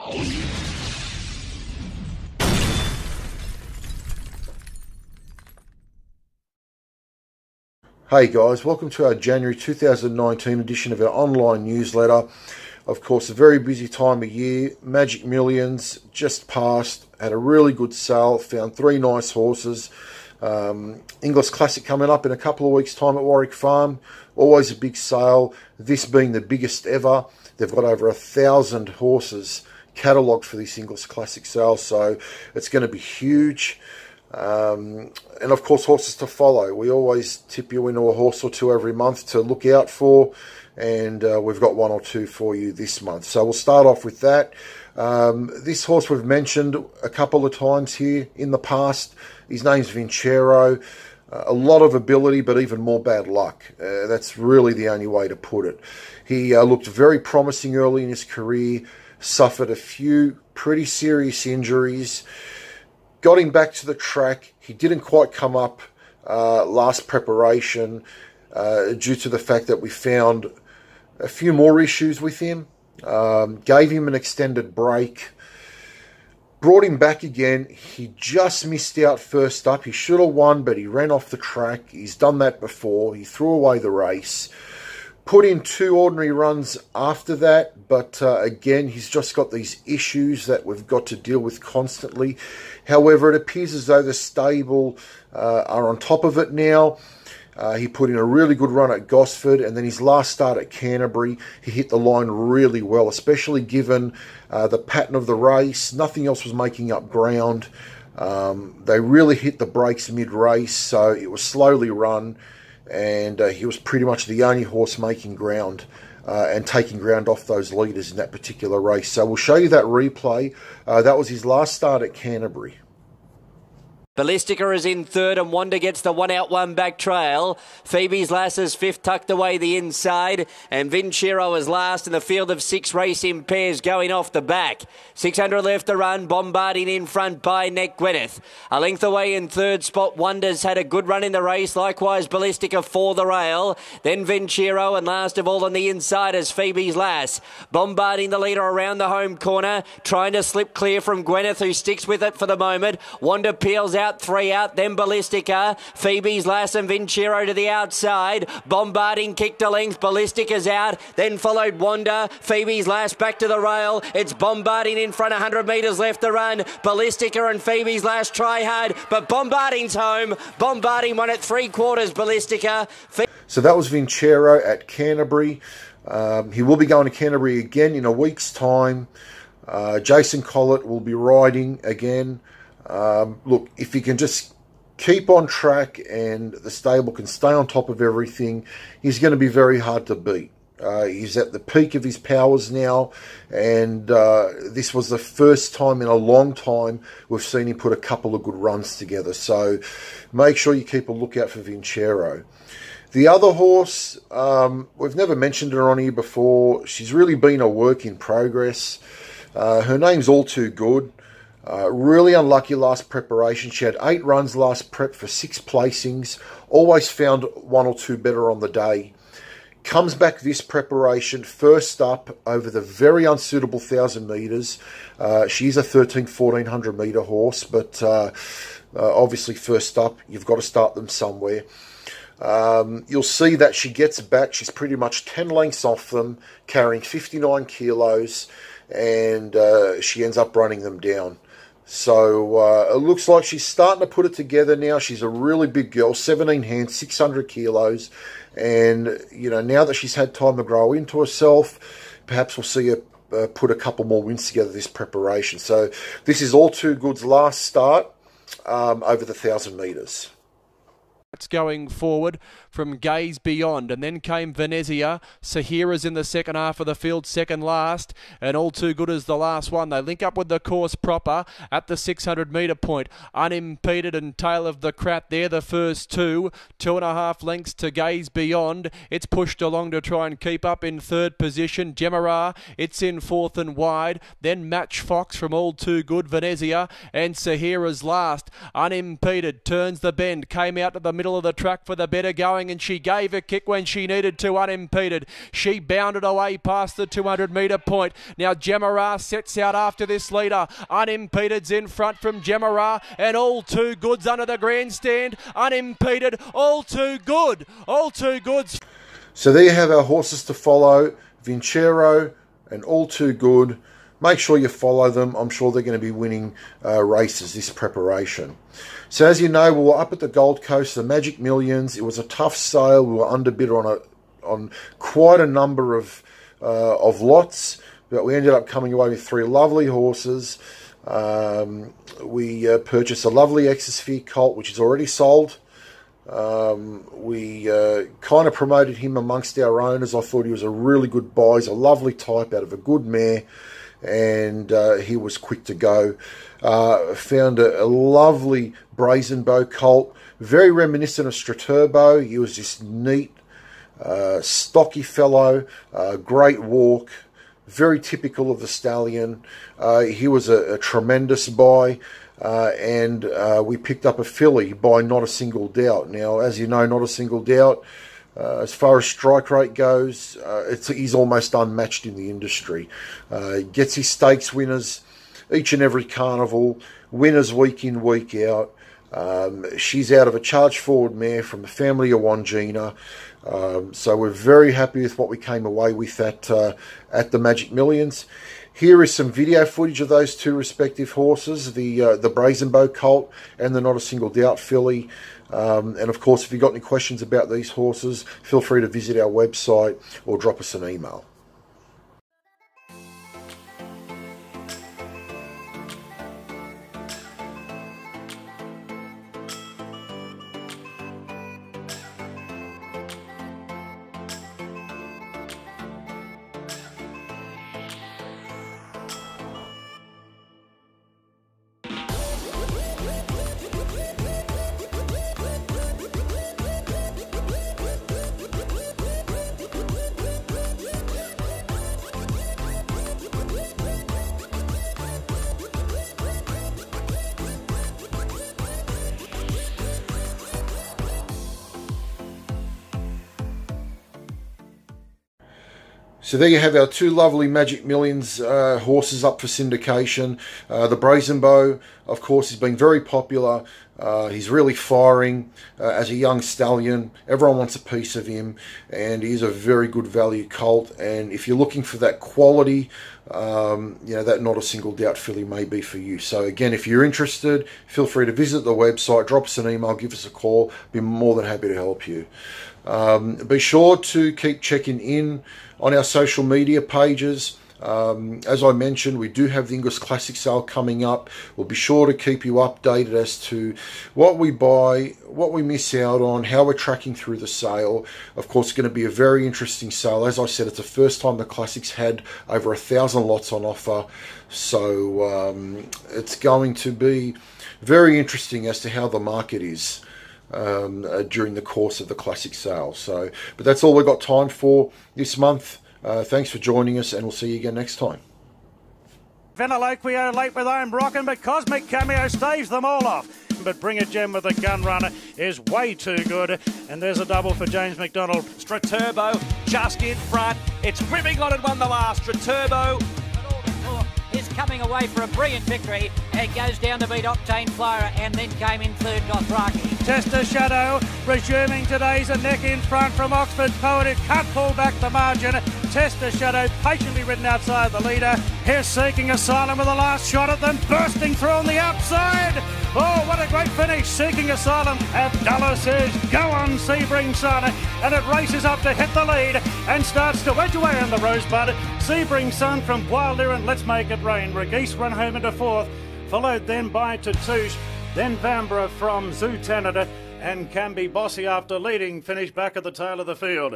Hey guys, welcome to our January 2019 edition of our online newsletter. Of course, a very busy time of year. Magic Millions just passed, had a really good sale, found 3 nice horses. Inglis Classic coming up in a couple of weeks' time at Warwick Farm. Always a big sale, this being the biggest ever. They've got over 1,000 horses catalogued for this Inglis Classic sale, so it's going to be huge. And of course, horses to follow. We always tip you into a horse or two every month to look out for, and we've got 1 or 2 for you this month. So we'll start off with that. This horse we've mentioned a couple of times here in the past. His name's Vincero. A lot of ability, but even more bad luck. That's really the only way to put it. He looked very promising early in his career, suffered a few pretty serious injuries. Got him back to the track. He didn't quite come up last preparation due to the fact that we found a few more issues with him. Gave him an extended break. Brought him back again. He just missed out first up. He should have won, but he ran off the track. He's done that before. He threw away the race. Put in 2 ordinary runs after that, but again, he's just got these issues that we've got to deal with constantly. However, it appears as though the stable are on top of it now. He put in a really good run at Gosford, and then his last start at Canterbury, he hit the line really well, especially given the pattern of the race. Nothing else was making up ground. They really hit the brakes mid-race, so it was slowly run. And he was pretty much the only horse making ground and taking ground off those leaders in that particular race. So we'll show you that replay. That was his last start at Canterbury. Ballistica is in third and Wonder gets the 1 out 1 back trail. Phoebe's Lass is fifth, tucked away the inside, and Vincero is last in the field of 6 race in pairs going off the back. 600 left to run, bombarding in front by Neck Gwyneth. A length away in third spot, Wonder's had a good run in the race, likewise Ballistica for the rail. Then Vincero, and last of all on the inside is Phoebe's Lass. Bombarding the leader around the home corner, trying to slip clear from Gwyneth, who sticks with it for the moment. Wonder peels out. 3 out, then Ballistica, Phoebe's Lass and Vincero to the outside. Bombarding kicked a length, Ballistica's out, then followed Wanda. Phoebe's Lass back to the rail. It's Bombarding in front, 100 metres left to run. Ballistica and Phoebe's Lass try hard, but Bombarding's home. Bombarding won at 3/4, Ballistica. So that was Vincero at Canterbury. He will be going to Canterbury again in a week's time. Jason Collett will be riding again. Look, if he can just keep on track and the stable can stay on top of everything, he's going to be very hard to beat. He's at the peak of his powers now, and this was the first time in a long time we've seen him put a couple of good runs together. So make sure you keep a lookout for Vincero. The other horse, we've never mentioned her on here before. She's really been a work in progress. Her name's All Too Good. Really unlucky last preparation. She had 8 runs last prep for 6 placings. Always found 1 or 2 better on the day. Comes back this preparation, first up over the very unsuitable 1,000 metres. She's a 1,400 metre horse, but obviously first up, you've got to start them somewhere. You'll see that she gets back. She's pretty much 10 lengths off them, carrying 59 kilos, and she ends up running them down. So it looks like she's starting to put it together now. She's a really big girl, 17 hands, 600 kilos. And, you know, now that she's had time to grow into herself, perhaps we'll see her put a couple more wins together this preparation. So this is All Too Good's last start over the 1,000 metres. Going forward from Gaze Beyond, and then came Venezia. Sahira's in the second half of the field, second last, and All Too Good is the last one. They link up with the course proper at the 600 metre point. Unimpeded and Tail of the Crat, they're the first 2. 2.5 lengths to Gaze Beyond. It's pushed along to try and keep up in third position. Gemara, it's in fourth and wide. Then Match Fox from All Too Good, Venezia, and Sahira's last. Unimpeded turns the bend, came out to the middle of the track for the better going, and she gave a kick when she needed to unimpeded. She bounded away past the 200 metre point. Now Gemara sets out after this leader. Unimpeded's in front from Gemara, and All Too Good's under the grandstand. Unimpeded, All Too Good. All Too Good's. So there you have our horses to follow, Vincero and All Too Good. Make sure you follow them. I'm sure they're going to be winning races this preparation. So as you know, we were up at the Gold Coast, the Magic Millions. It was a tough sale. We were underbid on quite a number of lots, but we ended up coming away with 3 lovely horses. We purchased a lovely FEAT colt, which is already sold. We kind of promoted him amongst our owners. I thought he was a really good buy. He's a lovely type out of a good mare, and he was quick to go. Found a lovely Brazen Bow colt, very reminiscent of Straturbo. He was this neat, stocky fellow, great walk, very typical of the stallion. He was a tremendous buy. And we picked up a filly by Not a Single Doubt. Now, as you know, Not a Single Doubt, as far as strike rate goes, he's almost unmatched in the industry. Gets his stakes winners each and every carnival, winners week in, week out. She's out of a charge forward mare from the family of Wangina. So we're very happy with what we came away with at the Magic Millions. Here is some video footage of those 2 respective horses, the Brazen Bow colt and the Not a Single Doubt filly. And of course, if you've got any questions about these horses, feel free to visit our website or drop us an email. So there you have our 2 lovely Magic Millions horses up for syndication. The Brazen Bow, of course, has been very popular. He's really firing as a young stallion. Everyone wants a piece of him, and he's a very good value colt. And if you're looking for that quality, that Not a Single Doubt filly may be for you. So again, if you're interested, feel free to visit the website, drop us an email, give us a call. Be more than happy to help you. Be sure to keep checking in on our social media pages. As I mentioned, we do have the English Classic sale coming up. We'll be sure to keep you updated as to what we buy, what we miss out on, how we're tracking through the sale. Of course, it's going to be a very interesting sale. As I said, it's the first time the Classics had over 1,000 lots on offer. So it's going to be very interesting as to how the market is during the course of the Classic sale. But that's all we've got time for this month. Thanks for joining us, and we'll see you again next time. Venaloquio late with Iron Rockin', but Cosmic Cameo staves them all off. But Bring a Gem with the Gun Runner is way too good. And there's a double for James McDonald. Straturbo just in front. It's ripping on and won the last. Straturbo is coming away for a brilliant victory. It goes down to beat Octane Flyer, and then came in third Dothraki. Tester Shadow resuming today's a neck in front from Oxford Poet. It can't pull back the margin. Tester Shadow patiently ridden outside the leader. Here's Seeking Asylum with the last shot at them, bursting through on the outside. Oh, what a great finish. Seeking Asylum. Abdallah says, go on, Sebring Sun. And it races up to hit the lead and starts to wedge away on the Rosebud. Sebring Sun from Wild Ear and Let's Make It Rain. Regeese run home into fourth, followed then by Tatouche, then Vambra from Zoo Tanada, and Can Be Bossy after leading, finished back at the tail of the field.